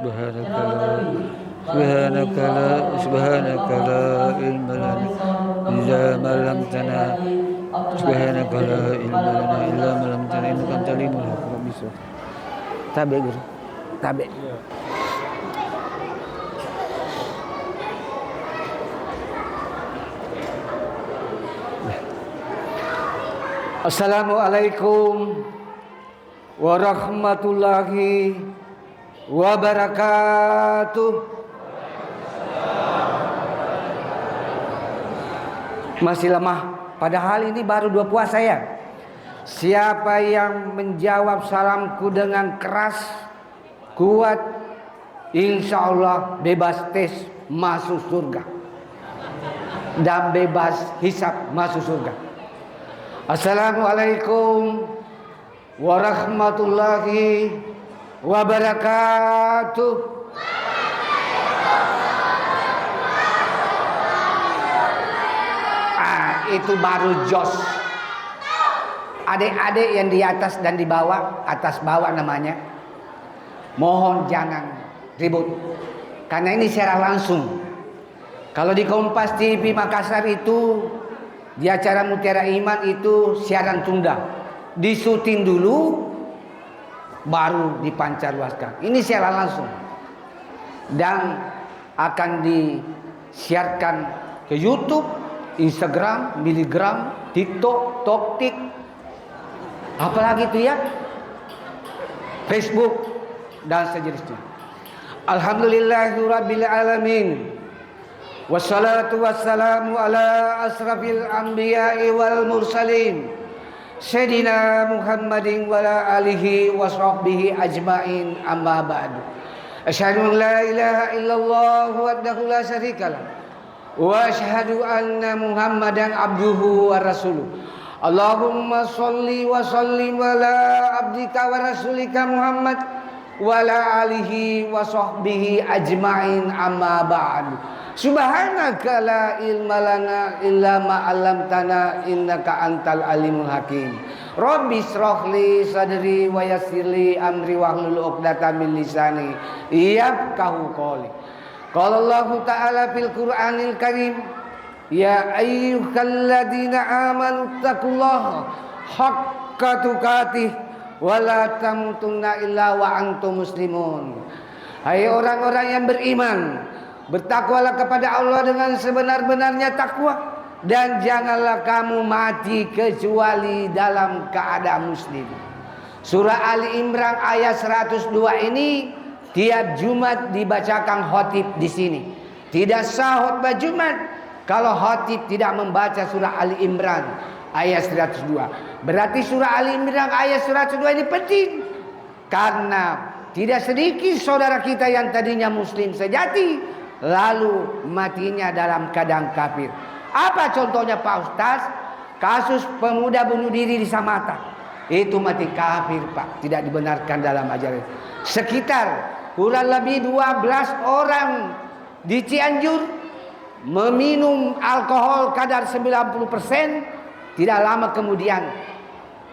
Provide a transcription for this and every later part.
subhanaka la ilma lana illa ma 'allamtana subhanaka la ilma lana illa ma 'allamtana innaka antal alimul hakim. Tabe guru. Tabe. Assalamualaikum warahmatullahi wabarakatuh. Masih lemah, padahal ini baru 2 puasa ya. Siapa yang menjawab salamku dengan keras, kuat, insya Allah bebas tes masuk surga dan bebas hisab masuk surga. Assalamualaikum warahmatullahi wabarakatuh. Itu baru jos. Adik-adik yang di atas dan di bawah, atas bawah namanya, mohon jangan ribut, karena ini secara langsung. Kalau di Kompas TV Makassar itu, di acara Mutiara Iman itu siaran tunda, disuting dulu baru dipancarluaskan. Ini secara langsung dan akan disiarkan ke YouTube, Instagram, Miligram, TikTok, Toktik, apalagi itu ya, Facebook dan sejenisnya. Alhamdulillahirabbil alamin. Wassalatu wassalamu ala asrafil anbiya'i wal mursalin Sayyidina Muhammadin wa ala alihi wa sahbihi ajma'in, amma ba'du. Asyhadu an la ilaha illallah wahdahu la syarikalah wa asyhadu anna Muhammadan abduhu wa rasuluh. Allahumma sholli wa sallim ala abdika wa rasulika Muhammad wa ala alihi wa sahbihi ajma'in, amma ba'du. Subhanaka la ilma lana illa ma 'allamtana innaka antal alimul hakim. Rabbi shrah li sadri wa yassir li amri wahlul 'uqdatam min lisani yafqahu qawli. Qala Allah Ta'ala fil Qur'anil Karim, ya ayyuhalladzina amanu taqullaha haqqa tuqatih wa la tamutunna illa wa antum muslimun. Hai orang-orang yang beriman, bertakwalah kepada Allah dengan sebenar-benarnya takwa, dan janganlah kamu mati kecuali dalam keadaan muslim. Surah Ali Imran ayat 102 ini tiap Jumat dibacakan khatib di sini. Tidak sah khutbah Jumat kalau khatib tidak membaca surah Ali Imran ayat 102. Berarti surah Ali Imran ayat 102 ini penting, karena tidak sedikit saudara kita yang tadinya muslim sejati lalu matinya dalam keadaan kafir. Apa contohnya Pak Ustaz? Kasus pemuda bunuh diri di Samata. Itu mati kafir Pak, tidak dibenarkan dalam ajaran. Sekitar kurang lebih 12 orang di Cianjur meminum alkohol kadar 90%, tidak lama kemudian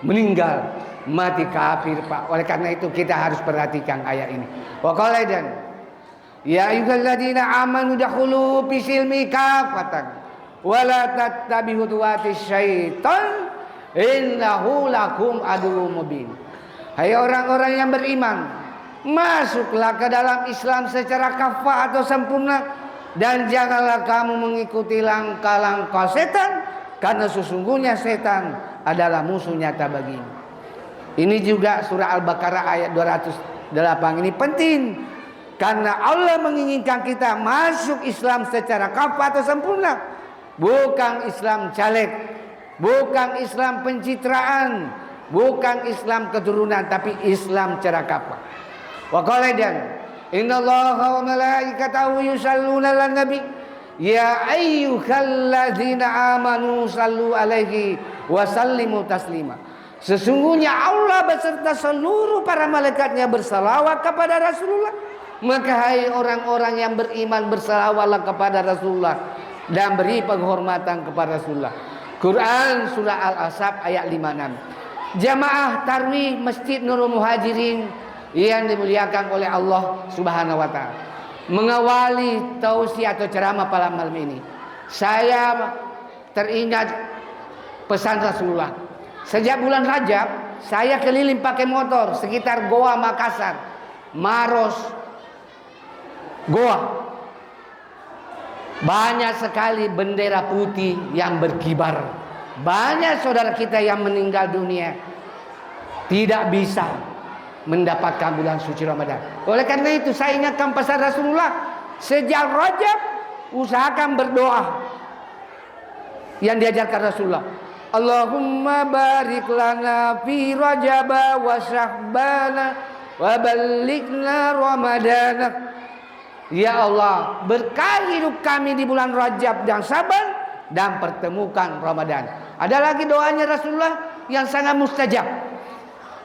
meninggal, mati kafir Pak. Oleh karena itu kita harus perhatikan ayat ini. Wa qala dan ya ayyuhalladzina amanu dakhulu fis silmi kafatan wa la tattabi'u khutuwatis syaitan innahu lakum aduwwum mubin. Hai orang-orang yang beriman, masuklah ke dalam Islam secara kafah atau sempurna, dan janganlah kamu mengikuti langkah-langkah setan, karena sesungguhnya setan adalah musuh nyata bagimu. Ini juga surah Al-Baqarah ayat 208 ini penting, karena Allah menginginkan kita masuk Islam secara kafah atau sempurna, bukan Islam caleg, bukan Islam pencitraan, bukan Islam keturunan, tapi Islam secara kafah. Wa qala dan innallaha wa malaikatahu yusholluna 'alan nabi ya ayyuhalladzina amanu shallu 'alaihi wa sallimu taslima. Sesungguhnya Allah beserta seluruh para malaikatnya bersalawat kepada Rasulullah. Maka hai orang-orang yang beriman, bersalawatlah kepada Rasulullah dan beri penghormatan kepada Rasulullah. Quran surah Al-Ahzab ayat 56. Jamaah tarwih Masjid Nurul Muhajirin yang dimuliakan oleh Allah Subhanahu wa taala. Mengawali tausiah atau ceramah pada malam ini, saya teringat pesan Rasulullah. Sejak bulan Rajab, saya keliling pakai motor sekitar Goa Makassar, Maros, Goa. Banyak sekali bendera putih yang berkibar. Banyak saudara kita yang meninggal dunia tidak bisa mendapatkan bulan suci Ramadan. Oleh karena itu saya ingatkan pesan Rasulullah, sejak Rajab usahakan berdoa yang diajarkan Rasulullah. Allahumma barik lana fi Rajab wa Sya'bana wa ballighna Ramadana. Ya Allah, berkahi hidup kami di bulan Rajab dan Syaban dan pertemukan Ramadan. Ada lagi doanya Rasulullah yang sangat mustajab.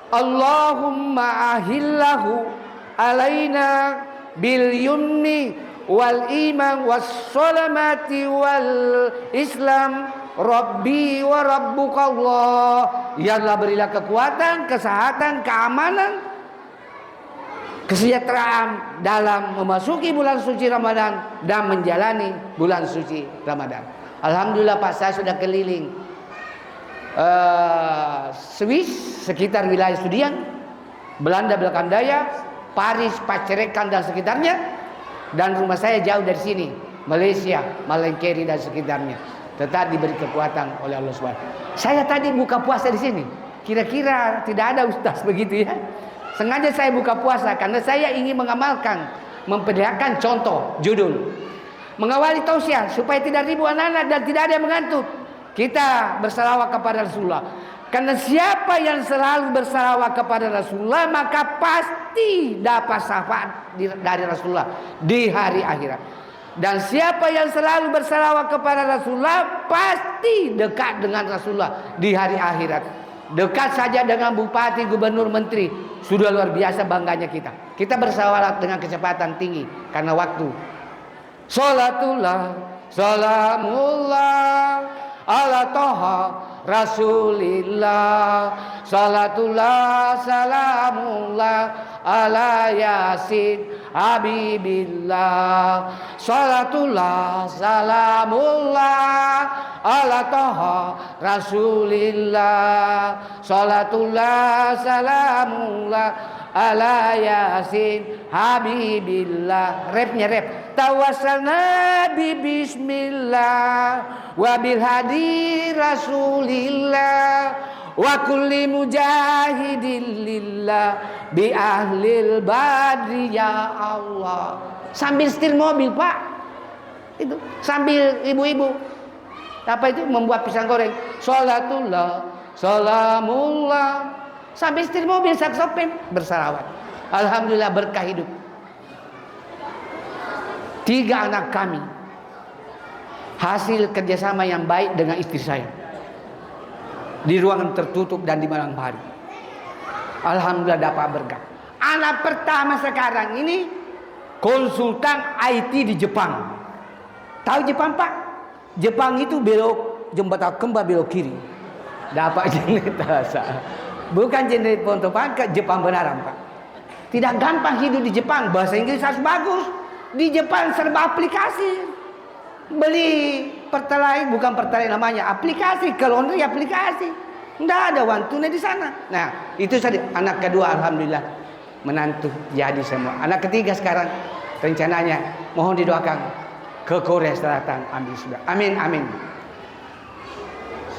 Allahumma ahillahu alaina bil yumni wal iman was salamati wal islam rabbi wa rabbukallah. Ya Allah, berilah kekuatan, kesehatan, keamanan, kesejahteraan dalam memasuki bulan suci Ramadan dan menjalani bulan suci Ramadan. Alhamdulillah Pak, saya sudah keliling Swiss, sekitar wilayah Sudian, Belanda Belakang Daya, Paris, Pacerekan dan sekitarnya, dan rumah saya jauh dari sini, Malaysia, Malengkeri dan sekitarnya. Tetap diberi kekuatan oleh Allah SWT. Saya tadi buka puasa di sini. Kira-kira tidak ada ustaz begitu ya. Sengaja saya buka puasa karena saya ingin mengamalkan, memperlihatkan contoh judul. Mengawali tausiah supaya tidak ribu anak-anak dan tidak ada yang mengantuk. Kita bersalawat kepada Rasulullah. Karena siapa yang selalu bersalawat kepada Rasulullah, maka pasti dapat syafaat dari Rasulullah di hari akhirat. Dan siapa yang selalu bersalawat kepada Rasulullah, pasti dekat dengan Rasulullah di hari akhirat. Dekat saja dengan bupati, gubernur, menteri, sudah luar biasa bangganya kita. Kita bersalawat dengan kecepatan tinggi karena waktu. Salatullah, salamullah ala toha Rasulillah. Salatullah, salamullah ala yasin habibillah. Salatullah, salamullah ala toha Rasulillah. Salatullah, salamullah ala yasin habibillah. Rapnya rap. Tawassalna bi bismillah wa bil hadi Rasulillah wa kulli mujahidin lillah bi ahlil badri ya Allah. Sambil setir mobil Pak, itu sambil ibu-ibu apa itu membuat pisang goreng. Salatullah, salamullah, sambil setir mobil saksopin bersalawat. Alhamdulillah berkah hidup. 3 anak kami hasil kerjasama yang baik dengan istri saya di ruangan tertutup dan di malam hari. Alhamdulillah dapat berkah. Anak pertama sekarang ini konsultan IT di Jepang. Tahu Jepang Pak? Jepang itu belok jembatan kembar belok kiri. Dapat jenis rasa. Bukan jenis Ponto Pangkat, Jepang benaran Pak. Tidak gampang hidup di Jepang. Bahasa Inggris harus bagus. Di Jepang serba aplikasi. Beli pertalite, bukan pertalite namanya, aplikasi, ke laundry aplikasi. Tidak ada uang tunai di sana. Nah, itu saja. Anak kedua alhamdulillah menantu jadi semua. Anak ketiga sekarang rencananya mohon didoakan ke Korea Selatan. Amin sudah. Amin amin.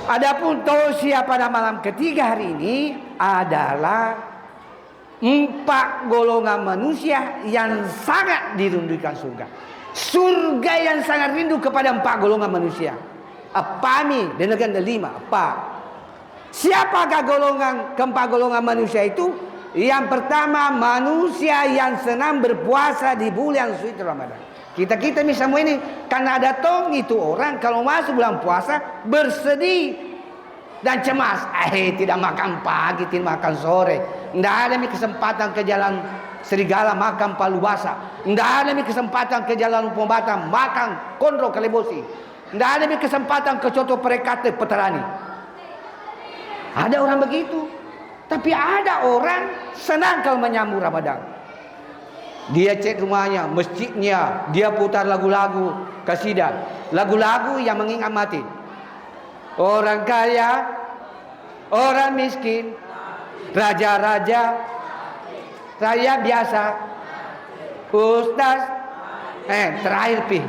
Adapun tausiah pada malam ketiga hari ini adalah 4 golongan manusia yang sangat dirindukan surga. Surga yang sangat rindu kepada 4 golongan manusia. Apa nih? Dengarkan 5. Apa? Siapakah keempat golongan manusia itu? Yang pertama, manusia yang senang berpuasa di bulan suci Ramadan. Kita semua ini karena ada tong itu orang kalau masuk bulan puasa bersedih dan cemas. Tidak makan pagi, tidak makan sore. Tidak ada kesempatan ke jalan Serigala makan palu basah. Tidak ada kesempatan ke jalan Pembatan makan kondro kalebosi. Tidak ada kesempatan ke coto perekate peterani. Ada orang begitu. Tapi ada orang senang kalau menyambut Ramadan. Dia cek rumahnya, masjidnya, dia putar lagu-lagu kasidah, lagu-lagu yang mengingat mati. Orang kaya, orang miskin, raja-raja, rakyat biasa, ustaz. Terakhir pi,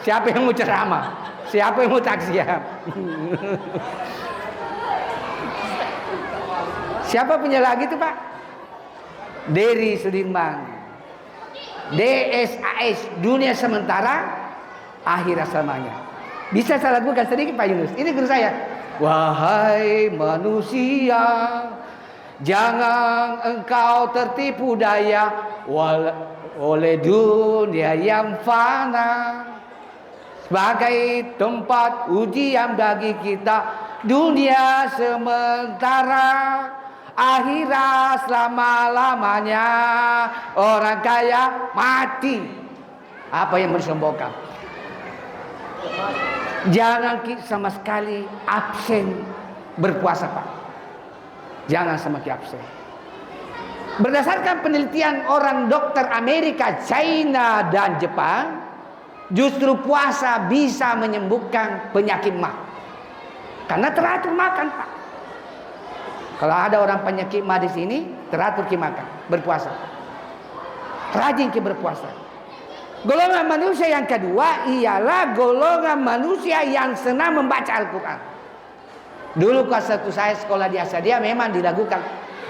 siapa yang mau ceramah? Siapa yang mau taksiah? Siapa punya lagi itu Pak? Dery Sudirman. DSAS, dunia sementara, akhirat selamanya. Bisa saya lakukan sedikit Pak Yunus? Ini guru saya. Wahai manusia, jangan engkau tertipu daya oleh dunia yang fana. Sebagai tempat ujian bagi kita, dunia sementara, akhirat selama-lamanya. Orang kaya mati. Apa yang mensombongkan? Jangan sama sekali absen berpuasa Pak. Jangan sama sekali absen. Berdasarkan penelitian orang dokter Amerika, China dan Jepang, justru puasa bisa menyembuhkan penyakit mah. Karena teratur makan Pak. Kalau ada orang penyakit mah di sini, teratur ki makan, berpuasa. Rajin ki berpuasa. Golongan manusia yang kedua ialah golongan manusia yang senang membaca Al-Quran. Dulu kelas 1 saya sekolah di Asadia memang dilakukan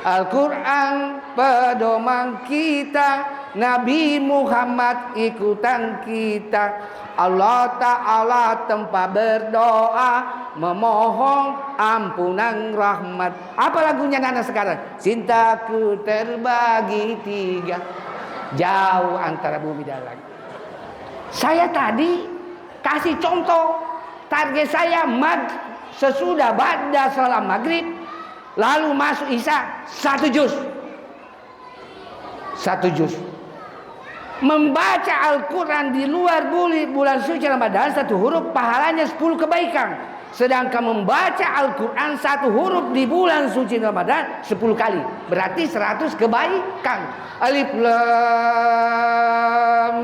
Al-Quran pedoman kita, Nabi Muhammad ikutan kita. Allah Ta'ala tempat berdoa, memohon ampunan rahmat. Apa lagunya anak sekarang? Cintaku terbagi 3, jauh antara bumi dan langit. Saya tadi kasih contoh, target saya sesudah ba'da salat maghrib lalu masuk isya 1 juz. 1 juz. Membaca Al-Quran di luar bulan suci Ramadan 1 huruf pahalanya 10 kebaikan. Sedangkan membaca Al-Quran 1 huruf di bulan suci Ramadan 10 kali. Berarti 100 kebaikan. Alif Lam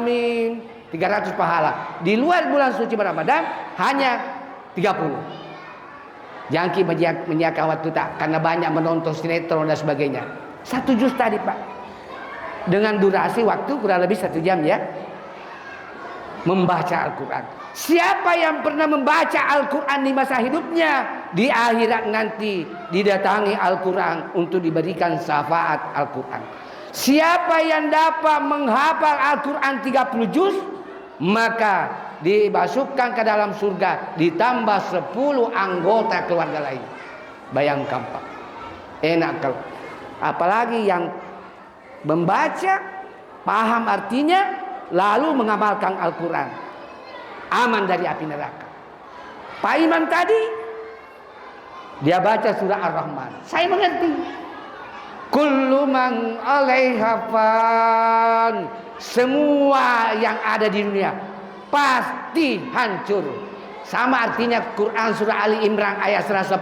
Mim, 300 pahala. Di luar bulan suci Ramadan hanya 30. Jangan menyiapkan waktu tak, karena banyak menonton sinetron dan sebagainya. 1 juz tadi Pak. Dengan durasi waktu kurang lebih 1 jam ya. Membaca Al-Quran. Siapa yang pernah membaca Al-Quran di masa hidupnya, di akhirat nanti didatangi Al-Quran untuk diberikan syafaat Al-Quran. Siapa yang dapat menghafal Al-Quran 30 juz, maka dimasukkan ke dalam surga ditambah 10 anggota keluarga lain. Bayangkan Pak, enak kalau apalagi yang membaca, paham artinya, lalu mengamalkan Al-Quran, aman dari api neraka. Pak Imam tadi dia baca surah Ar-Rahman, saya mengerti. Kullu man 'alaiha fan, semua yang ada di dunia pasti hancur. Sama artinya Quran surah Ali Imran ayat 185.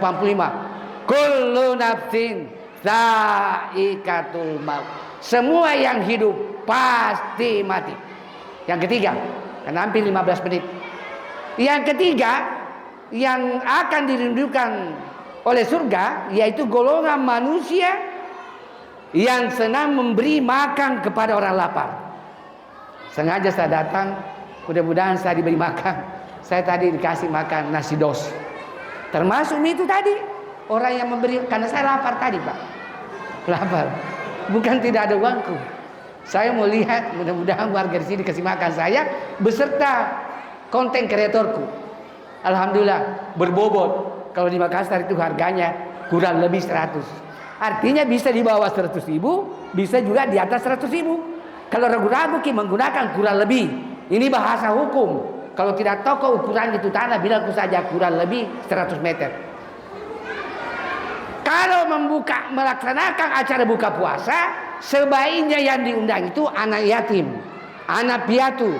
Kullu nafsin dha'iqatul maut. Semua yang hidup pasti mati. Yang ketiga, kan hampir 15 menit. Yang ketiga, yang akan dirindukan oleh surga, yaitu golongan manusia yang senang memberi makan kepada orang lapar. Sengaja saya datang, mudah-mudahan saya diberi makan. Saya tadi dikasih makan nasi dos. Termasuk itu tadi, orang yang memberi, karena saya lapar tadi Pak. Lapar. Bukan tidak ada uangku. Saya mau lihat, mudah-mudahan warga di sini kasih makan saya beserta konten kreatorku. Alhamdulillah berbobot. Kalau di Makassar itu harganya kurang lebih 100. Artinya bisa di bawah 100.000, bisa juga di atas 100.000. Kalau ragu-ragu menggunakan kurang lebih. Ini bahasa hukum. Kalau tidak tahu ukuran itu tanah, bilangku saja kurang lebih 100 meter. Kalau melaksanakan acara buka puasa, sebaiknya yang diundang itu anak yatim, anak piatu,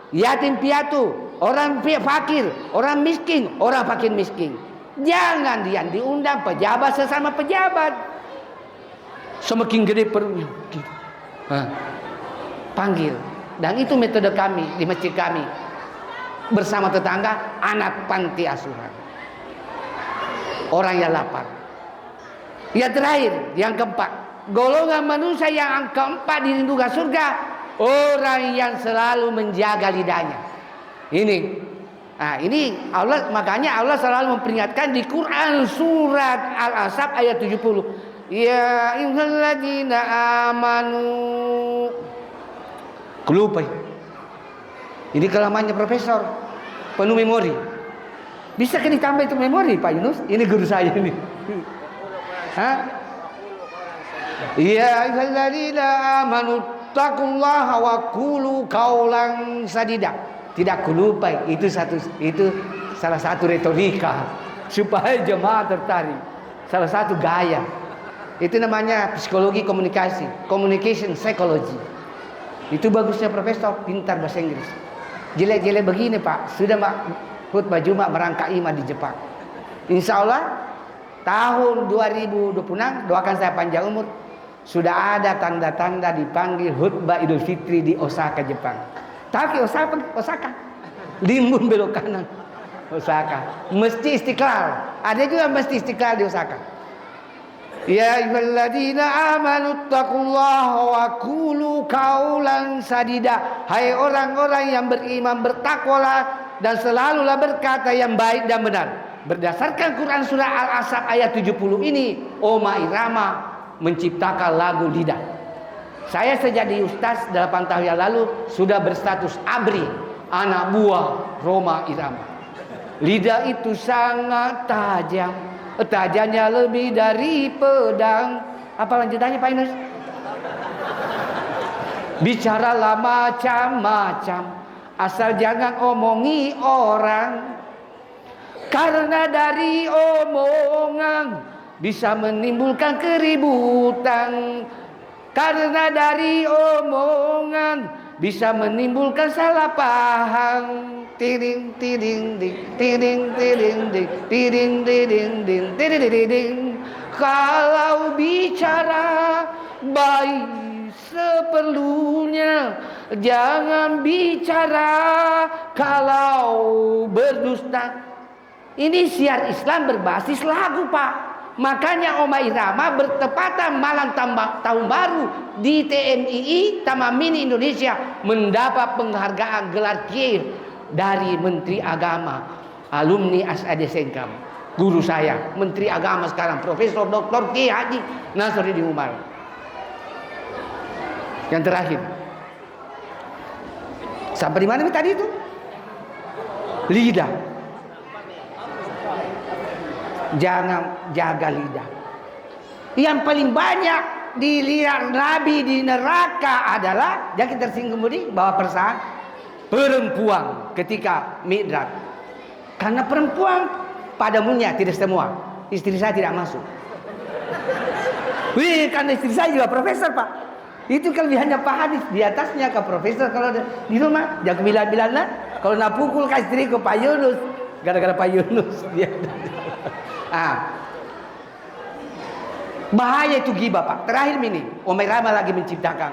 yatim piatu, orang fakir, orang miskin, orang fakir miskin. Jangan yang diundang pejabat sesama pejabat. Semakin gede perutnya. Gitu. Panggil. Dan itu metode kami di masjid kami. Bersama tetangga, anak panti asuhan. Orang yang lapar. Yang terakhir, yang keempat. Golongan manusia yang keempat dirindukan surga. Orang yang selalu menjaga lidahnya. Ini Allah, makanya Allah selalu memperingatkan di Quran surat Al-Ahzab ayat 70. Ya ayyuhalladzina amanu. Lupa. Ini kelamannya profesor penuh memori. Bisa kan ditambah itu memori Pak Yunus? Ini guru saya ini. Hah? Ya ayyuhalladzina amanu taqullaha wa qulu qaulan sadida. Tidak kulupai, itu salah satu retorika supaya jemaah tertarik. Salah satu gaya. Itu namanya psikologi komunikasi, communication psychology. Itu bagusnya profesor, pintar bahasa Inggris. Jelek-jelek begini Pak, sudah khutbah Jumat merangkak iman di Jepang. Insya Allah tahun 2026, doakan saya panjang umur, sudah ada tanda-tanda dipanggil khutbah Idul Fitri di Osaka, Jepang. Tapi Osaka, Limbun belok kanan, Osaka. Masjid Istiqlal, ada juga Masjid Istiqlal di Osaka. Ya ayyuhalladzina amanu taqullaha wa qulu qaulan sadida. Hai orang-orang yang beriman, bertakwalah dan selalulah berkata yang baik dan benar. Berdasarkan Quran surah Al-Ahzab ayat 70 ini, Oma Irama menciptakan lagu lidah. Saya sejak di Ustaz 8 tahun yang lalu sudah berstatus ABRI, anak buah Roma Irama. Lidah itu sangat tajam, tajamnya lebih dari pedang. Apa lanjutannya Pak Inus? Bicaralah macam-macam, asal jangan omongi orang. Karena dari omongan bisa menimbulkan keributan. Karena dari omongan bisa menimbulkan salah paham. Tiding tiding ding, tiding tiding ding, tiding tiding ding, tiding tiding. Kalau bicara baik seperlunya, jangan bicara kalau berdusta. Ini siar Islam berbasis lagu Pak. Makanya Oma Irama bertepatan malam tahun baru di TMII Taman Mini Indonesia mendapat penghargaan gelar Kiai dari Menteri Agama, alumni As'ad Sengkam. Guru saya, Menteri Agama sekarang, Profesor Dr. Kiai Haji Nasruddin Umar. Yang terakhir, sampai di mana tadi itu? Lidah. Jangan jaga lidah. Yang paling banyak dilihat Nabi di neraka adalah, jangan tersinggung budi bahwa perempuan ketika mi'raj. Karena perempuan pada umumnya, tidak semua. Istri saya tidak masuk. Karena istri saya juga profesor Pak. Itu kelebihannya Pak Hadis. Di atasnya ke profesor, kalau di rumah jangan bilang-bilang lah. Kalau nak pukul ke istri ke Pak Yunus, gara-gara Pak Yunus dia. Bahaya itu ghibah Pak. Terakhir ini Oma Irama lagi menciptakan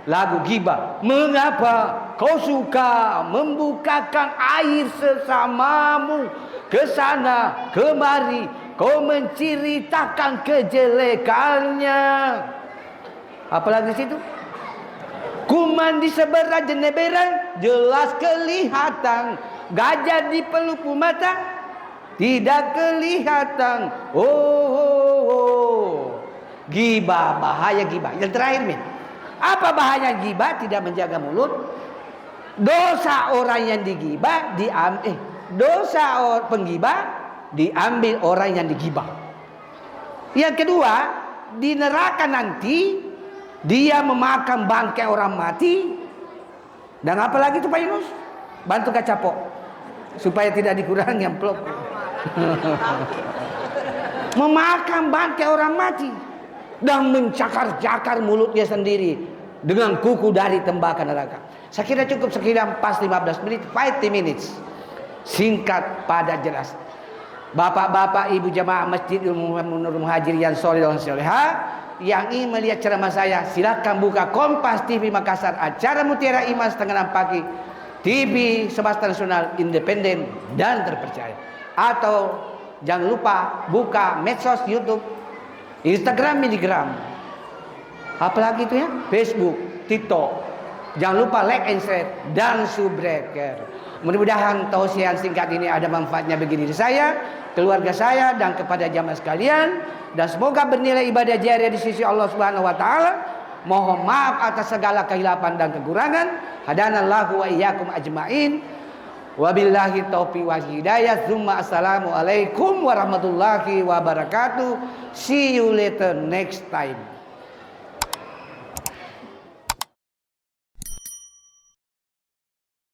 lagu ghibah. Mengapa kau suka membukakan air sesamamu, ke sana kemari kau menceritakan kejelekannya. Apalagi situ? Kuman di seberang jeneberan jelas kelihatan, gajah di pelupu mata tidak kelihatan. Ghibah, bahaya ghibah. Yang terakhir apa bahaya ghibah? Tidak menjaga mulut. Dosa orang yang dighibah diambil, dosa penggibah diambil orang yang dighibah. Yang kedua, di neraka nanti dia memakan bangkai orang mati. Dan apalagi itu Pak Yunus? Bantu kacapok supaya tidak dikurangi amplop. Memakan bangkai orang mati dan mencakar-cakar mulutnya sendiri dengan kuku dari tembakau neraka. Saya kira cukup sekian pas 15 menit, 50 minutes. Singkat pada jelas. Bapak-bapak, ibu jamaah Masjid Nur Muhajir yang soleh dan soleha, yang ingin melihat ceramah saya, silakan buka Kompas TV Makassar, acara Mutiara Iman setengah 6 pagi, TV swasta nasional independen dan terpercaya. Atau jangan lupa buka medsos YouTube, Instagram, Medigram, apalagi itu ya, Facebook, TikTok. Jangan lupa like and share dan subscribe. Mudah-mudahan tausiah singkat ini ada manfaatnya bagi diri saya, keluarga saya, dan kepada jamaah sekalian. Dan semoga bernilai ibadah jariah di sisi Allah Subhanahu wa taala. Mohon maaf atas segala kehilapan dan kekurangan. Hadanallahu wa iyyakum ajmain. Wabillahi taufiq wal hidayah. Tsumma assalamualaikum warahmatullahi wabarakatuh. See you later next time.